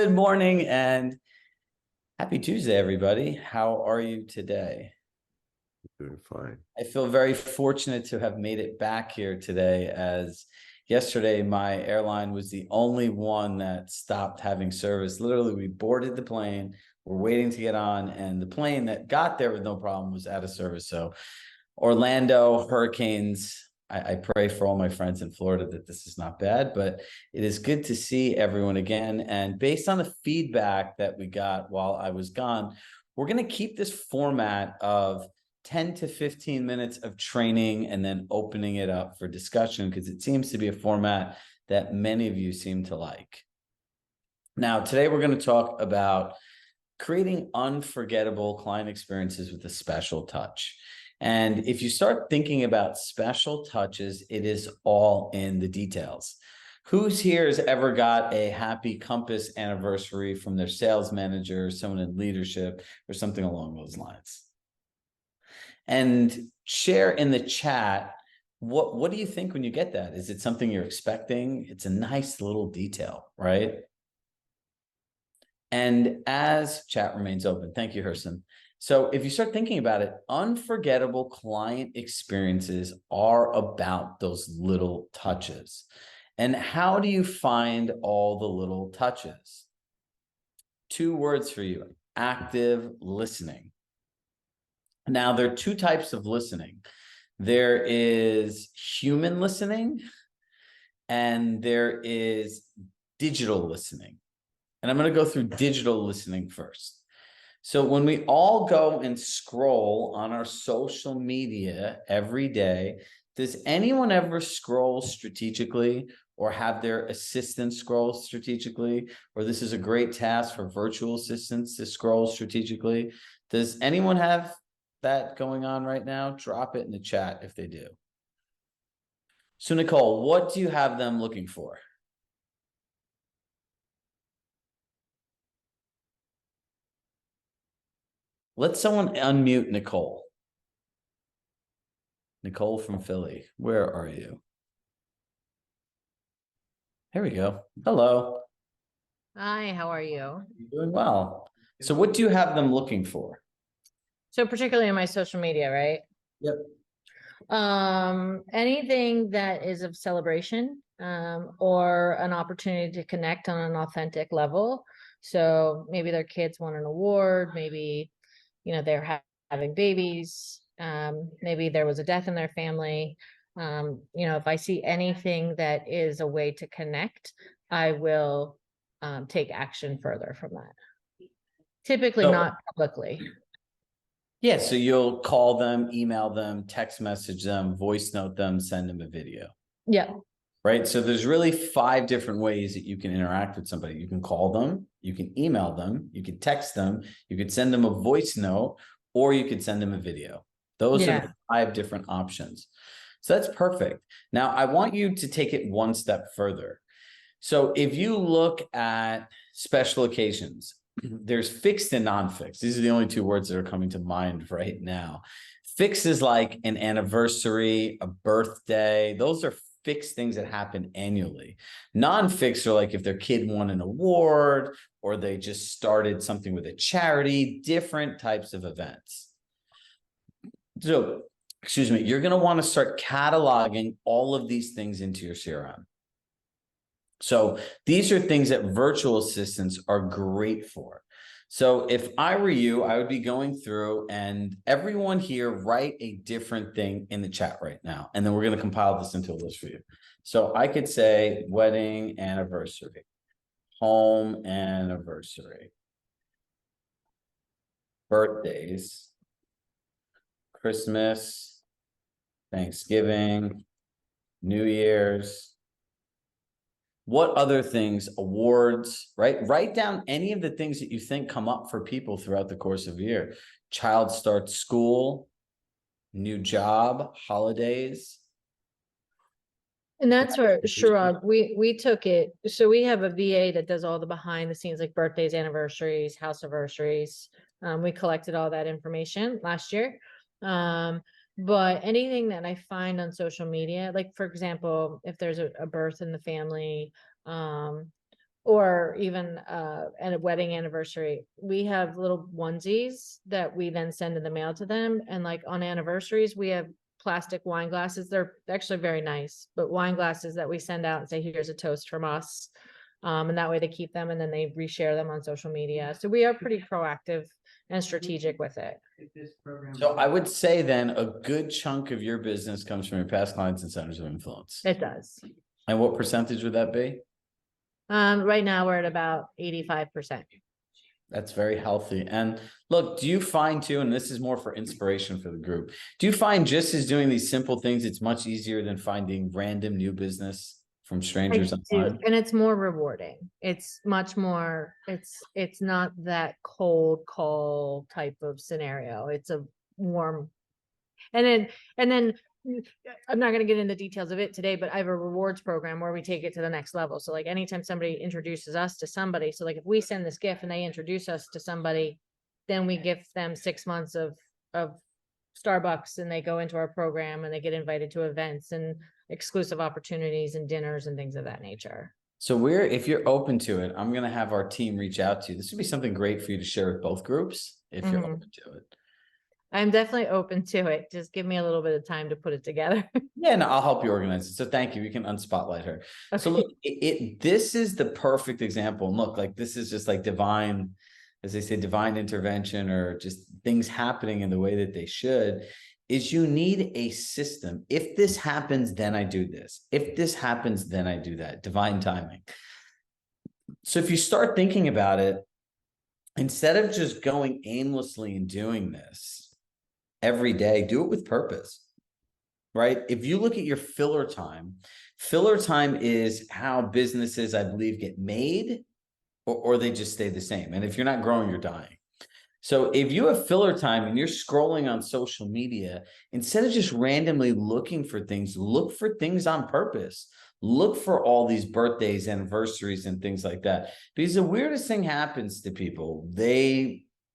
Good morning and happy Tuesday, everybody. How are you today? Doing fine. I feel very fortunate to have made it back here today, as yesterday my airline was the only one that stopped having service. Literally, we boarded the plane, we're waiting to get on, and the plane that got there with no problem was out of service. So Orlando Hurricanes, I pray for all my friends in Florida that this is not bad, but it is good to see everyone again. And based on the feedback that we got while I was gone, we're going to keep this format of 10 to 15 minutes of training and then opening it up for discussion, because it seems to be a format that many of you seem to like. Now, today we're going to talk about creating unforgettable client experiences with a special touch. And if you start thinking about special touches, it is all in the details. Who's here has ever got a happy compass anniversary from their sales manager, someone in leadership, or something along those lines? And share in the chat, what do you think when you get that? Is it something you're expecting? It's a nice little detail, right? And as chat remains open, thank you, Herson. So if you start thinking about it, unforgettable client experiences are about those little touches. And how do you find all the little touches? 2 words for you: active listening. Now, there are 2 types of listening. There is human listening and there is digital listening. And I'm going to go through digital listening first. So when we all go and scroll on our social media every day, does anyone ever scroll strategically or have their assistant scroll strategically? Or this is a great task for virtual assistants to scroll strategically. Does anyone have that going on right now? Drop it in the chat if they do. So Nicole, what do you have them looking for? Let someone unmute Nicole. Nicole from Philly, where are you? Here we go. Hello. Hi, how are you? Doing well. So what do you have them looking for? So particularly in my social media, right? Yep. Anything that is of celebration, or an opportunity to connect on an authentic level. So maybe their kids won an award, maybe, they're having babies, maybe there was a death in their family. If I see anything that is a way to connect, I will take action further from that. Typically not publicly. Yeah, so you'll call them, email them, text message them, voice note them, send them a video. Yeah. Right. So there's really 5 different ways that you can interact with somebody. You can call them, you can email them, you can text them, you could send them a voice note, or you could send them a video. Those are the 5 different options. So that's perfect. Now, I want you to take it one step further. So if you look at special occasions, there's fixed and non-fixed. These are the only 2 words that are coming to mind right now. Fixed is like an anniversary, a birthday. Those are fixed things that happen annually. Non-fixed are like if their kid won an award or they just started something with a charity, different types of events. So, excuse me, you're going to want to start cataloging all of these things into your CRM. So these are things that virtual assistants are great for. So if I were you, I would be going through, and everyone here write a different thing in the chat right now. And then we're going to compile this into a list for you. So I could say wedding anniversary, home anniversary, birthdays, Christmas, Thanksgiving, New Year's. What other things, awards, right? Write down any of the things that you think come up for people throughout the course of a year. Child starts school, new job, holidays. And that's where, Chirag, we took it. So we have a VA that does all the behind the scenes, like birthdays, anniversaries, house anniversaries. We collected all that information last year. But anything that I find on social media, like for example, if there's a birth in the family, or even at a wedding anniversary, we have little onesies that we then send in the mail to them. And like on anniversaries, we have plastic wine glasses. They're actually very nice, but wine glasses that we send out and say, here's a toast from us. And that way they keep them and then they reshare them on social media. So we are pretty proactive and strategic with it. So I would say then a good chunk of your business comes from your past clients and centers of influence. It does. And what percentage would that be? Right now we're at about 85%. That's very healthy. And look, do you find too, and this is more for inspiration for the group, do you find just as doing these simple things, it's much easier than finding random new business from strangers online? And it's more rewarding. It's much more, it's not that cold call type of scenario. It's a warm, and then I'm not going to get into the details of it today, but I have a rewards program where we take it to the next level. So like anytime somebody introduces us to somebody, so like if we send this gift and they introduce us to somebody, then we give them 6 months of Starbucks and they go into our program and they get invited to events and exclusive opportunities and dinners and things of that nature. So if you're open to it, I'm going to have our team reach out to you. This would be something great for you to share with both groups if you're open to it. I'm definitely open to it. Just give me a little bit of time to put it together. Yeah, no, I'll help you organize it. So thank you. We can unspotlight her. Okay. So look, this is the perfect example. And look, like this is just like divine, as they say, divine intervention or just things happening in the way that they should, is you need a system. If this happens, then I do this. If this happens, then I do that. Divine timing. So if you start thinking about it, instead of just going aimlessly and doing this every day, do it with purpose, right? If you look at your filler time is how businesses, I believe, get made or they just stay the same. And if you're not growing, you're dying. So if you have filler time and you're scrolling on social media, instead of just randomly looking for things, look for things on purpose. Look for all these birthdays, anniversaries, and things like that. Because the weirdest thing happens to people,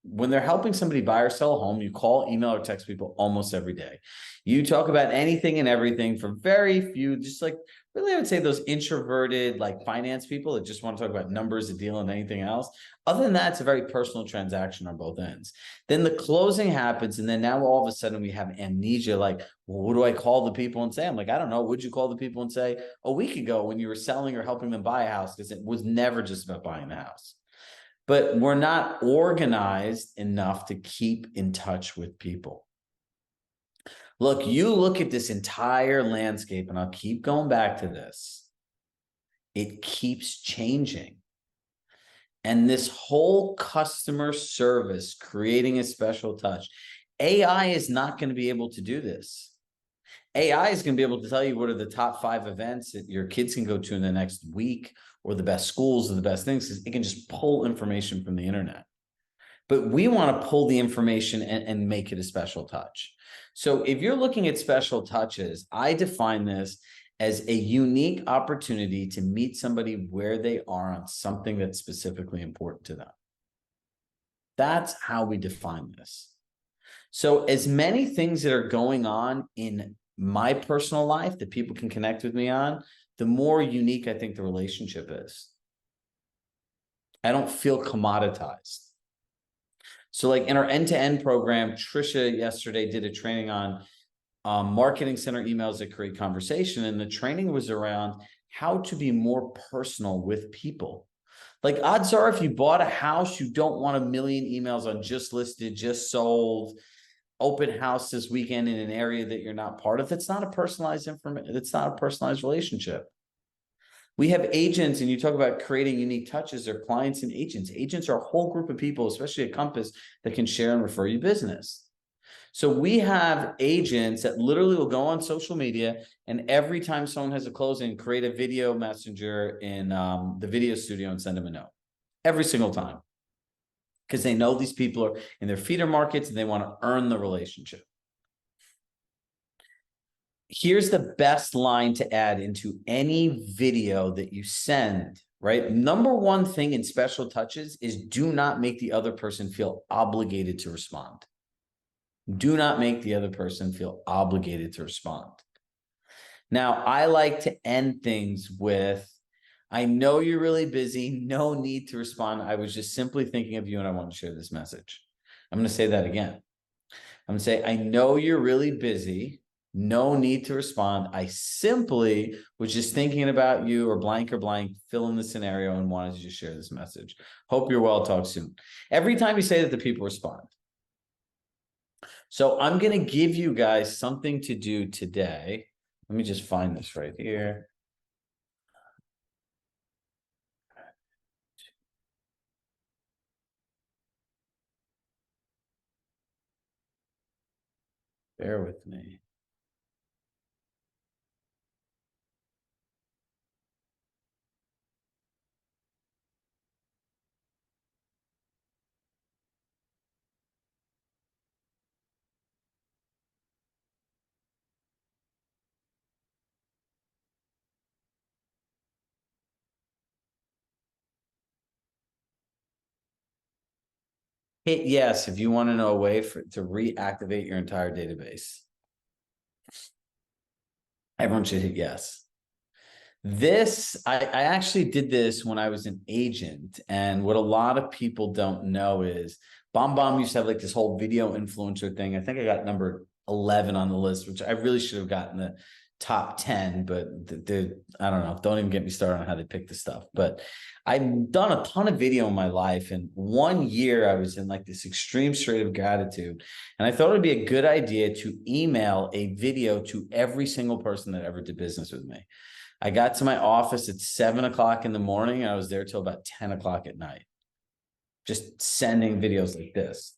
when they're helping somebody buy or sell a home, you call, email, or text people almost every day. You talk about anything and everything for very few, just like really, I would say those introverted, like finance people that just want to talk about numbers, a deal, and anything else. Other than that, it's a very personal transaction on both ends. Then the closing happens, and then now all of a sudden we have amnesia. Like, well, what do I call the people and say? I'm like, I don't know. Would you call the people and say a week ago when you were selling or helping them buy a house? Because it was never just about buying the house. But we're not organized enough to keep in touch with people. Look, you look at this entire landscape, and I'll keep going back to this. It keeps changing. And this whole customer service, creating a special touch, AI is not going to be able to do this. AI is going to be able to tell you what are the top 5 events that your kids can go to in the next week, or the best schools or the best things, because it can just pull information from the internet. But we want to pull the information and make it a special touch. So if you're looking at special touches, I define this as a unique opportunity to meet somebody where they are on something that's specifically important to them. That's how we define this. So as many things that are going on in my personal life that people can connect with me on, the more unique I think the relationship is. I don't feel commoditized. So like in our end-to-end program, Trisha yesterday did a training on marketing center emails that create conversation. And the training was around how to be more personal with people. Like odds are if you bought a house, you don't want a million emails on just listed, just sold, open house this weekend in an area that you're not part of. That's not a personalized information. It's not a personalized relationship. We have agents, and you talk about creating unique touches. They're clients and agents. Agents are a whole group of people, especially at Compass, that can share and refer you business. So we have agents that literally will go on social media, and every time someone has a closing, create a video messenger in the video studio and send them a note. Every single time. Because they know these people are in their feeder markets and they want to earn the relationship. Here's the best line to add into any video that you send, right? Number one thing in special touches is do not make the other person feel obligated to respond. Do not make the other person feel obligated to respond. Now, I like to end things with, I know you're really busy. No need to respond. I was just simply thinking of you and I want to share this message. I'm going to say that again. I'm going to say, I know you're really busy. No need to respond. I simply was just thinking about you or blank, fill in the scenario and wanted to just share this message. Hope you're well. Talk soon. Every time you say that, the people respond. So I'm going to give you guys something to do today. Let me just find this right here. Bear with me. Hit yes if you want to know a way to reactivate your entire database. Everyone should hit yes. I actually did this when I was an agent. And what a lot of people don't know is BombBomb used to have like this whole video influencer thing. I think I got number 11 on the list, which I really should have gotten the top 10, but I don't know. Don't even get me started on how they pick the stuff. But I've done a ton of video in my life. And 1 year I was in like this extreme state of gratitude. And I thought it'd be a good idea to email a video to every single person that ever did business with me. I got to my office at 7 o'clock in the morning. And I was there till about 10 o'clock at night, just sending videos like this.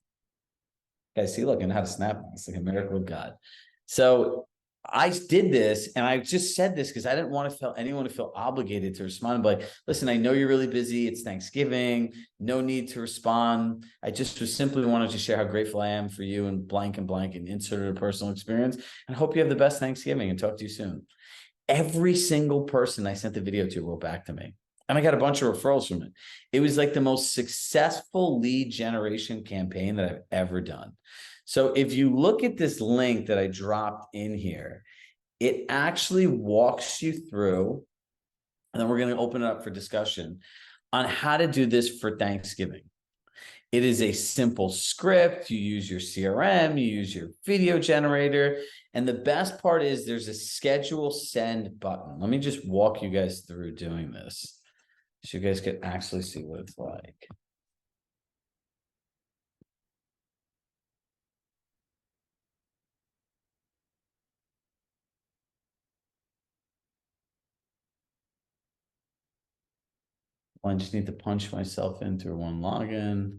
Guys, see, look, and how to snap. It's like a miracle of God. So I did this, and I just said this because I didn't want anyone to feel obligated to respond. But like, listen, I know you're really busy. It's Thanksgiving. No need to respond. I just simply wanted to share how grateful I am for you and blank and inserted a personal experience. And I hope you have the best Thanksgiving and talk to you soon. Every single person I sent the video to wrote back to me. And I got a bunch of referrals from it. It was like the most successful lead generation campaign that I've ever done. So if you look at this link that I dropped in here, it actually walks you through, and then we're going to open it up for discussion on how to do this for Thanksgiving. It is a simple script. You use your CRM, you use your video generator. And the best part is there's a schedule send button. Let me just walk you guys through doing this so you guys can actually see what it's like. Well, I just need to punch myself in through one login.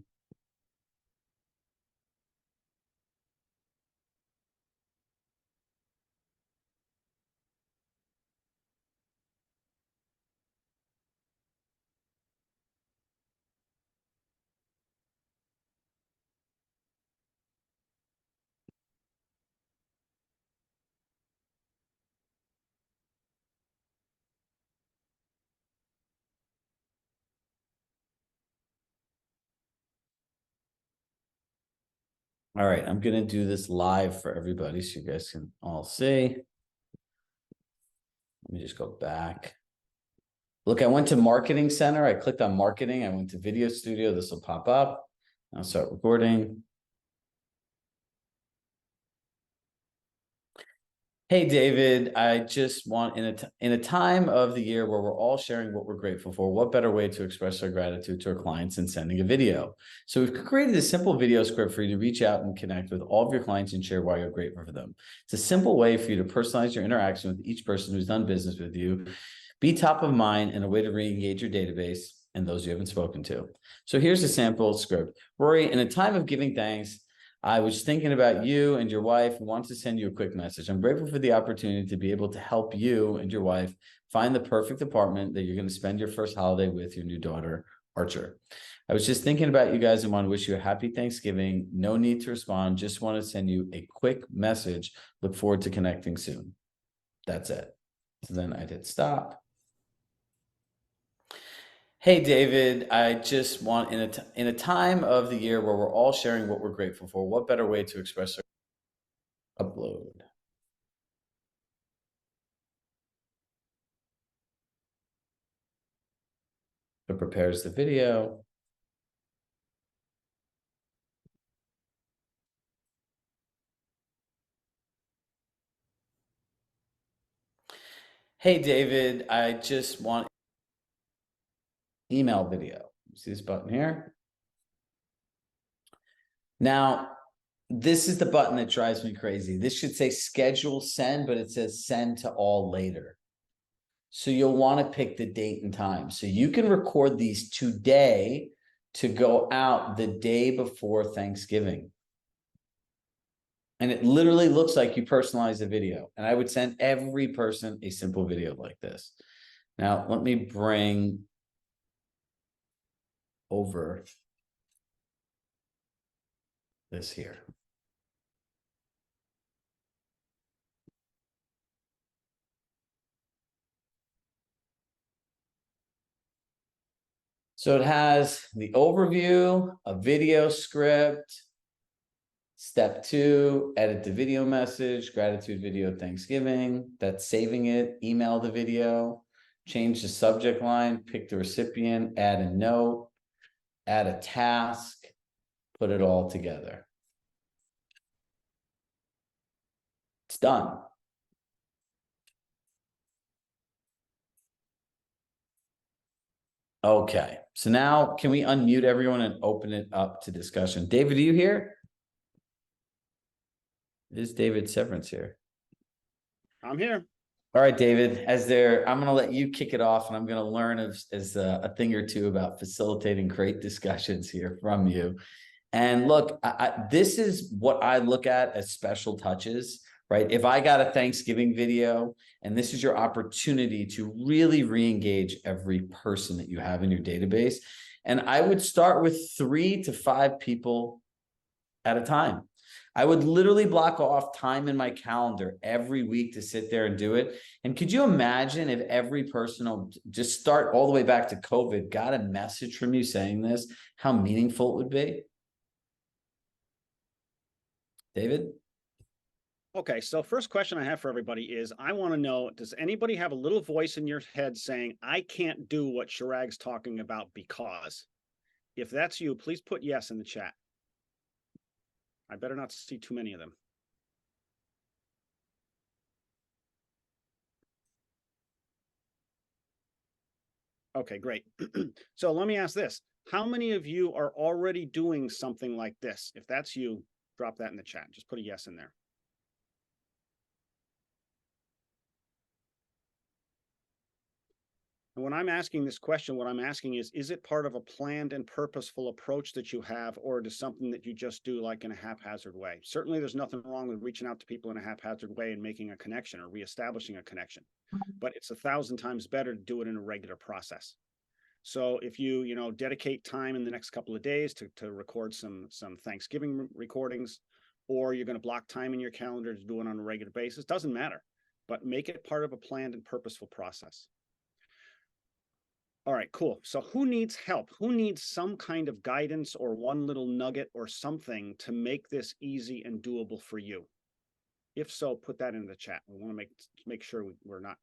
All right, I'm going to do this live for everybody so you guys can all see. Let me just go back. Look, I went to Marketing Center. I clicked on Marketing. I went to Video Studio. This will pop up. I'll start recording. Hey, David, I just want in a time of the year where we're all sharing what we're grateful for, what better way to express our gratitude to our clients than sending a video? So we've created a simple video script for you to reach out and connect with all of your clients and share why you're grateful for them. It's a simple way for you to personalize your interaction with each person who's done business with you, be top of mind, and a way to re-engage your database and those you haven't spoken to. So here's a sample script. Rory, in a time of giving thanks, I was thinking about you and your wife and wanted to send you a quick message. I'm grateful for the opportunity to be able to help you and your wife find the perfect apartment that you're going to spend your first holiday with your new daughter, Archer. I was just thinking about you guys and want to wish you a happy Thanksgiving. No need to respond. Just want to send you a quick message. Look forward to connecting soon. That's it. So then I hit stop. Hey, David, I just want in a time of the year where we're all sharing what we're grateful for, what better way to express our upload? it prepares the video. Hey, David, I just want email video. See this button here? Now, this is the button that drives me crazy. This should say schedule send, but it says send to all later. So you'll want to pick the date and time. So you can record these today to go out the day before Thanksgiving. And it literally looks like you personalize the video. And I would send every person a simple video like this. Now, let me bring over this here. So it has the overview, a video script. Step 2, edit the video message, gratitude video, Thanksgiving. That's saving it, email the video, change the subject line, pick the recipient, add a note, add a task, put it all together. It's done. Okay, so now can we unmute everyone and open it up to discussion? David, are you here? Is David Severance here? I'm here. All right, David, I'm going to let you kick it off, and I'm going to learn as a thing or two about facilitating great discussions here from you. And look, this is what I look at as special touches, right? If I got a Thanksgiving video, and this is your opportunity to really re-engage every person that you have in your database. And I would start with 3 to 5 people at a time. I would literally block off time in my calendar every week to sit there and do it. And could you imagine if every person will just start all the way back to COVID, got a message from you saying this, how meaningful it would be? David? Okay, so first question I have for everybody is, I want to know, does anybody have a little voice in your head saying, I can't do what Chirag's talking about because? If that's you, please put yes in the chat. I better not see too many of them. Okay, great. So let me ask this. How many of you are already doing something like this? If that's you, drop that in the chat. Just put a yes in there. And when I'm asking this question, what I'm asking is it part of a planned and purposeful approach that you have, or is something that you just do like in a haphazard way? Certainly there's nothing wrong with reaching out to people in a haphazard way and making a connection or reestablishing a connection, but it's 1,000 times better to do it in a regular process. So if you dedicate time in the next couple of days to record some Thanksgiving recordings, or you're going to block time in your calendar to do it on a regular basis, doesn't matter, but make it part of a planned and purposeful process. All right, cool. So who needs help? Who needs some kind of guidance or one little nugget or something to make this easy and doable for you? If so, put that in the chat. We want to make sure we're not,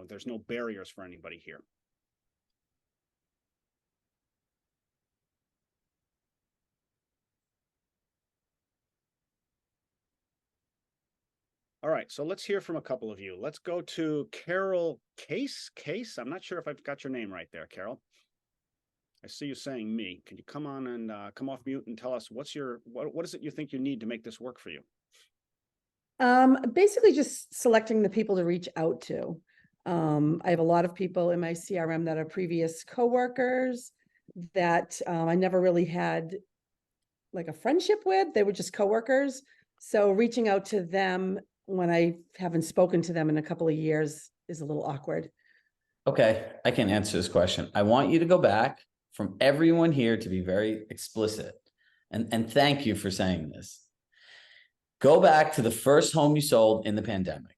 there's no barriers for anybody here. All right, so let's hear from a couple of you. Let's go to Carol Case. I'm not sure if I've got your name right there, Carol. I see you saying me. Can you come on and come off mute and tell us what is it you think you need to make this work for you? Basically just selecting the people to reach out to. I have a lot of people in my CRM that are previous coworkers that I never really had like a friendship with. They were just coworkers. So reaching out to them when I haven't spoken to them in a couple of years is a little awkward. Okay, I can answer this question. I want you to go back from everyone here to be very explicit. And thank you for saying this. Go back to the first home you sold in the pandemic.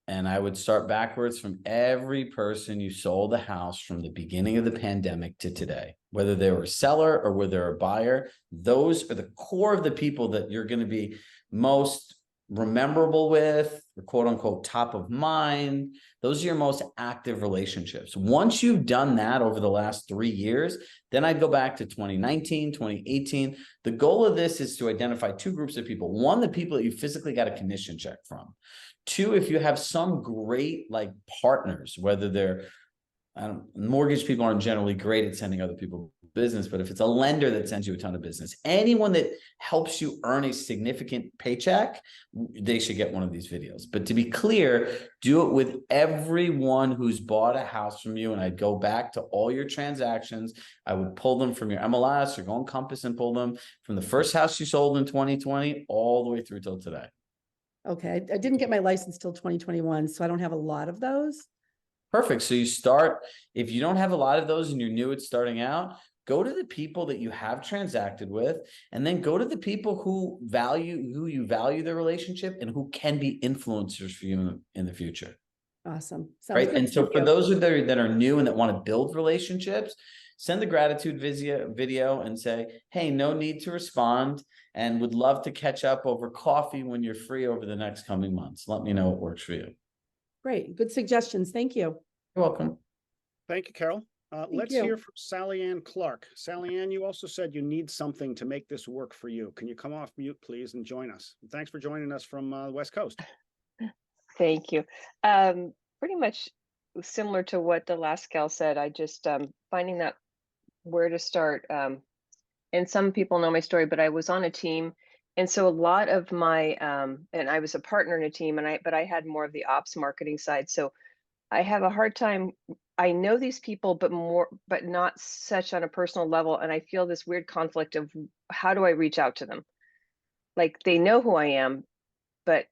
And I would start backwards from every person you sold a house from the beginning of the pandemic to today, whether they were a seller or whether they're a buyer. Those are the core of the people that you're going to be most rememberable with, or quote unquote top of mind. Those are your most active relationships. Once you've done that over the last 3 years, then I'd go back to 2019, 2018. The goal of this is to identify two groups of people. One, the people that you physically got a commission check from. Two, if you have some great like partners, whether they're mortgage people aren't generally great at sending other people business, but if it's a lender that sends you a ton of business, anyone that helps you earn a significant paycheck, they should get one of these videos. But to be clear, do it with everyone who's bought a house from you. And I'd go back to all your transactions. I would pull them from your MLS or go on Compass and pull them from the first house you sold in 2020 all the way through till today. Okay, I didn't get my license till 2021, so I don't have a lot of those. Perfect. So you start, if you don't have a lot of those and you're new at starting out, go to the people that you have transacted with, and then go to the people who you value their relationship and who can be influencers for you in the future. Awesome. Sounds Right. good. And so Thank for you. those that are new and that want to build relationships, send the gratitude video and say, hey, no need to respond, and would love to catch up over coffee when you're free over the next coming months. Let me know what works for you. Great. Good suggestions. Thank you. You're welcome. Thank you, Carol. Let's you. hear from Sally Ann Clark. Sally Ann, you also said you need something to make this work for you. Can you come off mute, please, and join us? And thanks for joining us from the West Coast. Thank you. Pretty much similar to what the last gal said. I just finding that where to start. And some people know my story, but I was on a team, and so a lot of my and I was a partner in a team, but I had more of the ops marketing side. So I have a hard time. I know these people, but not such on a personal level, and I feel this weird conflict of how do I reach out to them? Like they know who I am, but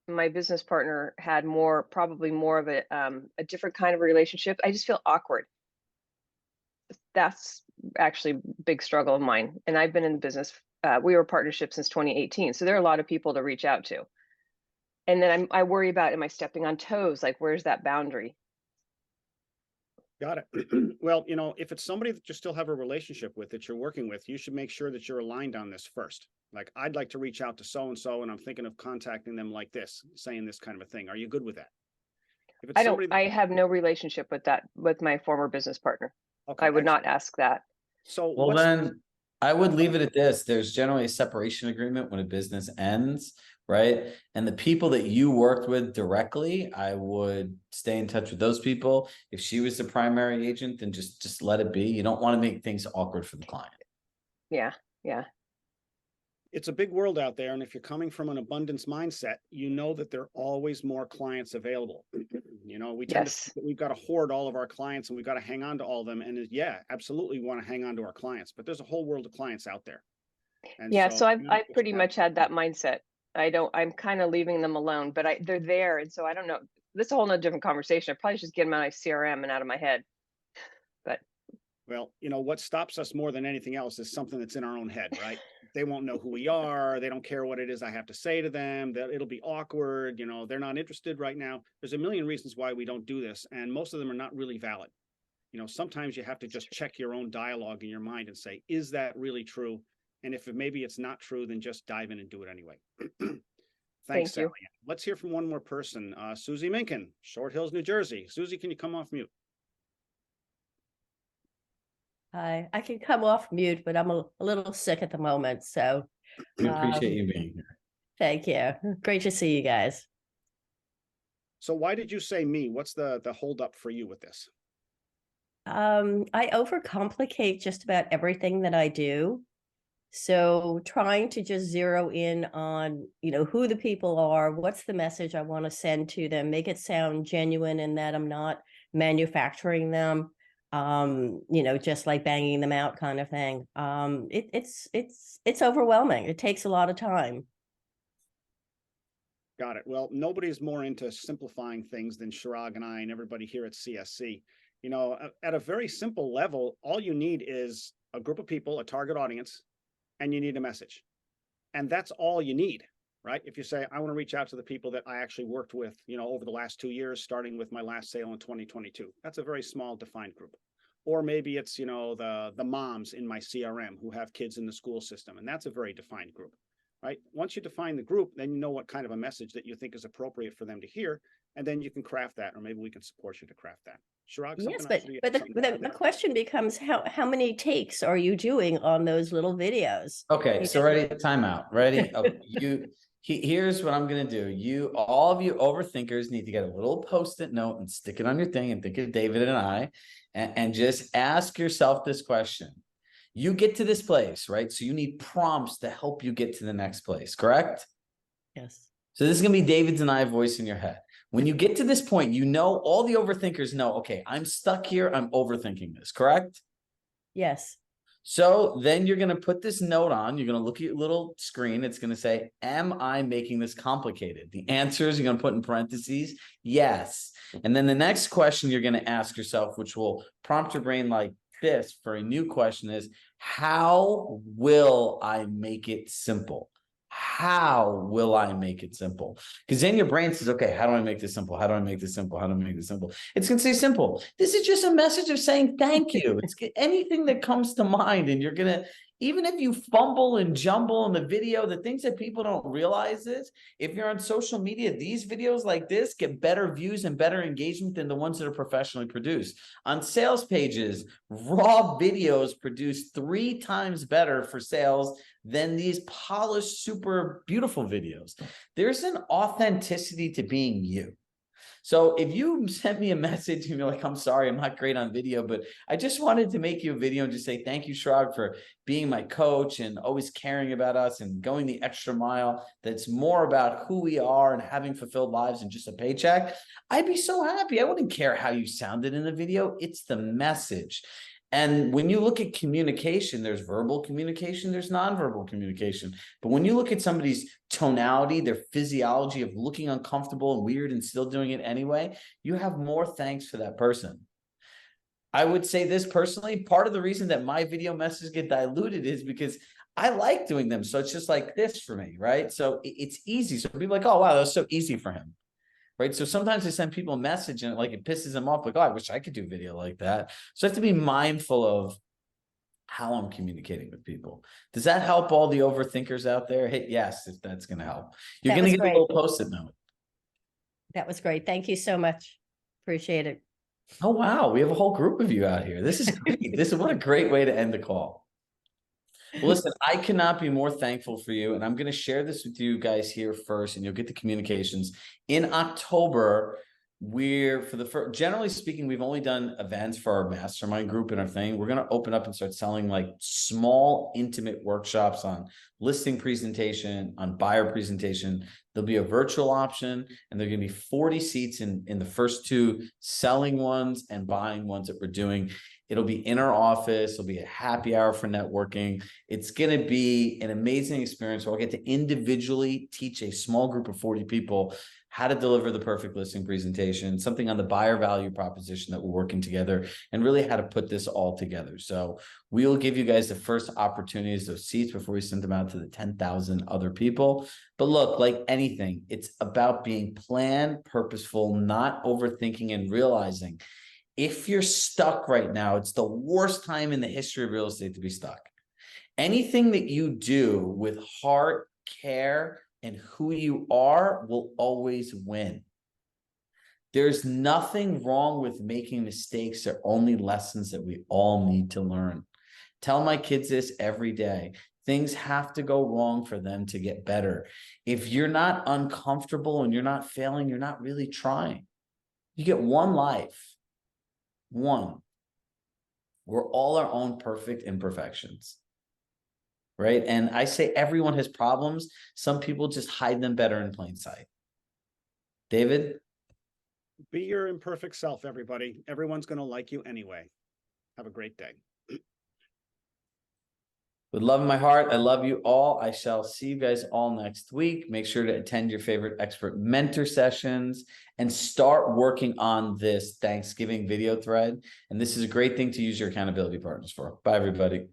my business partner had probably more of a different kind of relationship. I just feel awkward. That's actually a big struggle of mine. And I've been in the business. We were partnership since 2018. So there are a lot of people to reach out to. And then I worry about, am I stepping on toes? Like, where's that boundary? Got it. Well, if it's somebody that you still have a relationship with, that you're working with, you should make sure that you're aligned on this first. Like, I'd like to reach out to so-and-so, and I'm thinking of contacting them like this, saying this kind of a thing. Are you good with that? If it's I have no relationship with my former business partner. Okay, I would excellent. not ask that. So Well, then I would leave it at this. There's generally a separation agreement when a business ends, right? And the people that you worked with directly, I would stay in touch with those people. If she was the primary agent, then just let it be. You don't want to make things awkward for the client. Yeah. Yeah. it's a big world out there. And if you're coming from an abundance mindset, you know that there are always more clients available. We tend to think that we've got to hoard all of our clients and we've got to hang on to all of them. And yeah, absolutely want to hang on to our clients, but there's a whole world of clients out there. And so I've pretty much had that mindset. I'm kind of leaving them alone, but they're there. And so I don't know, this is a whole nother different conversation. I probably just get them out of CRM and out of my head. But well, what stops us more than anything else is something that's in our own head, right? They won't know who we are. They don't care what it is I have to say to them. That it'll be awkward. They're not interested right now. There's a million reasons why we don't do this. And most of them are not really valid. Sometimes you have to just check your own dialogue in your mind and say, is that really true? And if maybe it's not true, then just dive in and do it anyway. Thanks, Sally. Let's hear from one more person. Susie Minkin, Short Hills, New Jersey. Susie, can you come off mute? I can come off mute, but I'm a little sick at the moment. So I appreciate you being here. Thank you. Great to see you guys. So why did you say me? What's the holdup for you with this? I overcomplicate just about everything that I do. So trying to just zero in on, who the people are, what's the message I want to send to them, make it sound genuine and that I'm not manufacturing them. Just like banging them out kind of thing. It's overwhelming. It takes a lot of time. Got it. Well, nobody's more into simplifying things than Chirag and I and everybody here at CSC. At a very simple level, all you need is a group of people, a target audience, and you need a message. And that's all you need, right? If you say, I want to reach out to the people that I actually worked with, over the last 2 years, starting with my last sale in 2022, that's a very small defined group. Or maybe it's, the moms in my CRM who have kids in the school system, and that's a very defined group. right? Once you define the group, then you know what kind of a message that you think is appropriate for them to hear, and then you can craft that, or maybe we can support you to craft that. Chirag, Yes, something but else? Or do you but have something to add the there? question becomes how many takes are you doing on those little videos? Okay, You so know? ready, timeout. Ready? Okay, here's what I'm gonna do. All of you overthinkers need to get a little post-it note and stick it on your thing and think of David and I, and just ask yourself this question. You get to this place, right? So you need prompts to help you get to the next place, correct? Yes. So this is gonna be David's and I voice in your head. When you get to this point, you know, all the overthinkers know, okay, I'm stuck here, I'm overthinking this, correct? Yes. So then you're going to put this note on. You're going to look at your little screen. It's going to say, am I making this complicated? The answers you're going to put in parentheses, yes. And then the next question you're going to ask yourself, which will prompt your brain like this for a new question, is how will I make it simple? How will I make it simple? Because then your brain says, okay, how do I make this simple? How do I make this simple? How do I make this simple? It's going to say simple. This is just a message of saying thank you. It's anything that comes to mind. And you're going to, even if you fumble and jumble in the video, the things that people don't realize is if you're on social media, these videos like this get better views and better engagement than the ones that are professionally produced. On sales pages, raw videos produce 3 times better for sales than these polished, super beautiful videos. There's an authenticity to being you. So if you sent me a message and you're like, I'm sorry, I'm not great on video, but I just wanted to make you a video and just say, thank you, Chirag, for being my coach and always caring about us and going the extra mile. That's more about who we are and having fulfilled lives than just a paycheck. I'd be so happy. I wouldn't care how you sounded in the video. It's the message. And when you look at communication, there's verbal communication, there's nonverbal communication. But when you look at somebody's tonality, their physiology of looking uncomfortable and weird and still doing it anyway, you have more thanks for that person. I would say this personally, part of the reason that my video messages get diluted is because I like doing them. So it's just like this for me, right? So it's easy. So people are like, oh, wow, that was so easy for him. Right. So sometimes I send people a message and it pisses them off. Like, oh, I wish I could do video like that. So I have to be mindful of how I'm communicating with people. Does that help all the overthinkers out there? Hit yes, if that's going to help. You're That going to was get a great. little post-it note. That was great. Thank you so much. Appreciate it. Oh, wow. We have a whole group of you out here. This is great. What a great way to end the call. Well, listen, I cannot be more thankful for you. And I'm going to share this with you guys here first, and you'll get the communications. In October, generally speaking, we've only done events for our mastermind group and our thing. We're going to open up and start selling like small, intimate workshops on listing presentation, on buyer presentation. There'll be a virtual option, and there are going to be 40 seats in the first 2 selling ones and buying ones that we're doing. It'll be in our office. It'll be a happy hour for networking. It's going to be an amazing experience where I'll get to individually teach a small group of 40 people how to deliver the perfect listing presentation, something on the buyer value proposition that we're working together, and really how to put this all together. So we'll give you guys the first opportunities, those seats, before we send them out to the 10,000 other people. But look, like anything, it's about being planned, purposeful, not overthinking, and realizing if you're stuck right now, it's the worst time in the history of real estate to be stuck. Anything that you do with heart, care, and who you are will always win. There's nothing wrong with making mistakes. They're only lessons that we all need to learn. Tell my kids this every day. Things have to go wrong for them to get better. If you're not uncomfortable and you're not failing, you're not really trying. You get one life. One. We're all our own perfect imperfections. Right? And I say everyone has problems. Some people just hide them better in plain sight. David? Be your imperfect self, everybody. Everyone's going to like you anyway. Have a great day. With love in my heart, I love you all. I shall see you guys all next week. Make sure to attend your favorite expert mentor sessions and start working on this Thanksgiving video thread. And this is a great thing to use your accountability partners for. Bye, everybody.